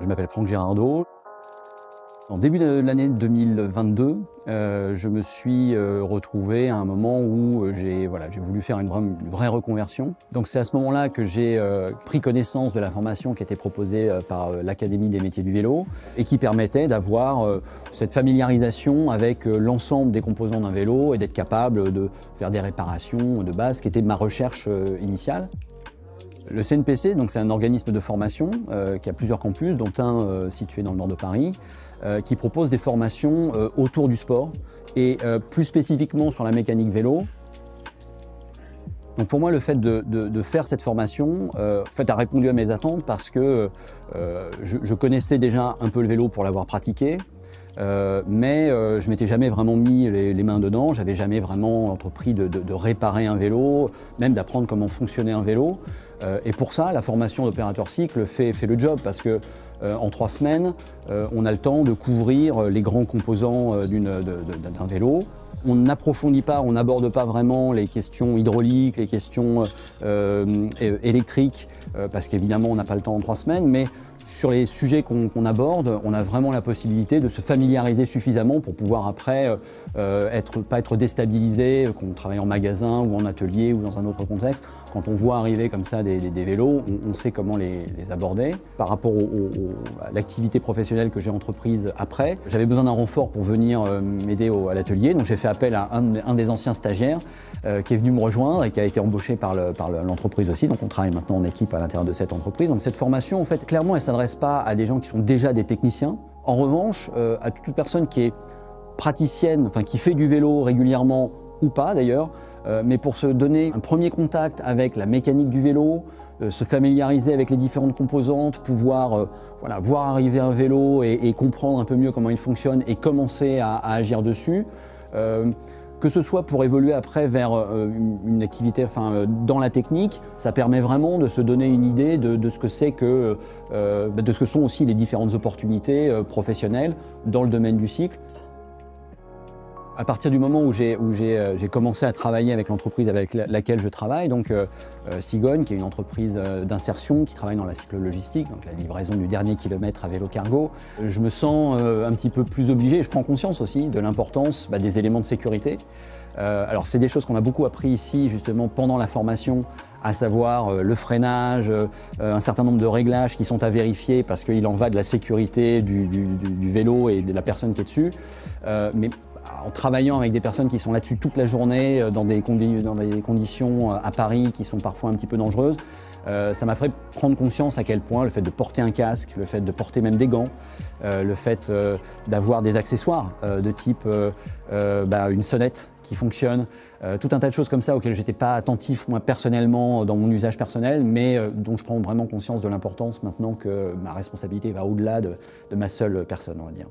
Je m'appelle Franck Girardot. En début de l'année 2022, je me suis retrouvé à un moment où j'ai voulu faire une vraie reconversion. Donc c'est à ce moment-là que j'ai pris connaissance de la formation qui était proposée par l'Académie des métiers du vélo et qui permettait d'avoir cette familiarisation avec l'ensemble des composants d'un vélo et d'être capable de faire des réparations de base, qui était ma recherche initiale. Le CNPC, c'est un organisme de formation qui a plusieurs campus, dont un situé dans le nord de Paris, qui propose des formations autour du sport et plus spécifiquement sur la mécanique vélo. Donc pour moi, le fait de faire cette formation a répondu à mes attentes parce que je connaissais déjà un peu le vélo pour l'avoir pratiqué. Mais je ne m'étais jamais vraiment mis les mains dedans, j'avais jamais vraiment entrepris de réparer un vélo, même d'apprendre comment fonctionnait un vélo. Et pour ça, la formation d'opérateur cycle fait le job parce que en 3 semaines, on a le temps de couvrir les grands composants d'un vélo. On n'approfondit pas, on n'aborde pas vraiment les questions hydrauliques, les questions électriques, parce qu'évidemment on n'a pas le temps en 3 semaines, mais sur les sujets qu'on aborde, on a vraiment la possibilité de se familiariser suffisamment pour pouvoir après pas être déstabilisé, qu'on travaille en magasin ou en atelier ou dans un autre contexte. Quand on voit arriver comme ça des vélos, on sait comment les aborder. Par rapport à l'activité professionnelle que j'ai entreprise après, j'avais besoin d'un renfort pour venir m'aider à l'atelier, donc j'ai fait appel à un des anciens stagiaires qui est venu me rejoindre et qui a été embauché par l'entreprise aussi. Donc on travaille maintenant en équipe à l'intérieur de cette entreprise. Donc cette formation, en fait, clairement, elle s'adresse pas à des gens qui sont déjà des techniciens. En revanche, à toute personne qui est praticienne, qui fait du vélo régulièrement ou pas d'ailleurs, mais pour se donner un premier contact avec la mécanique du vélo, se familiariser avec les différentes composantes, pouvoir voir arriver un vélo et comprendre un peu mieux comment il fonctionne et commencer à agir dessus. Que ce soit pour évoluer après vers une activité dans la technique, ça permet vraiment de se donner une idée de ce que c'est de ce que sont aussi les différentes opportunités professionnelles dans le domaine du cycle. À partir du moment où j'ai commencé à travailler avec l'entreprise avec laquelle je travaille, donc Cigogne, qui est une entreprise d'insertion qui travaille dans la cyclo-logistique, donc la livraison du dernier kilomètre à vélo cargo, je me sens un petit peu plus obligé, et je prends conscience aussi de l'importance des éléments de sécurité. Alors c'est des choses qu'on a beaucoup appris ici justement pendant la formation, à savoir le freinage, un certain nombre de réglages qui sont à vérifier parce qu'il en va de la sécurité du vélo et de la personne qui est dessus. Mais en travaillant avec des personnes qui sont là-dessus toute la journée, dans des conditions à Paris qui sont parfois un petit peu dangereuses, ça m'a fait prendre conscience à quel point le fait de porter un casque, le fait de porter même des gants, le fait d'avoir des accessoires de type une sonnette qui fonctionne, tout un tas de choses comme ça auxquelles j'étais pas attentif moi personnellement dans mon usage personnel, mais dont je prends vraiment conscience de l'importance maintenant que ma responsabilité va au-delà de ma seule personne, on va dire.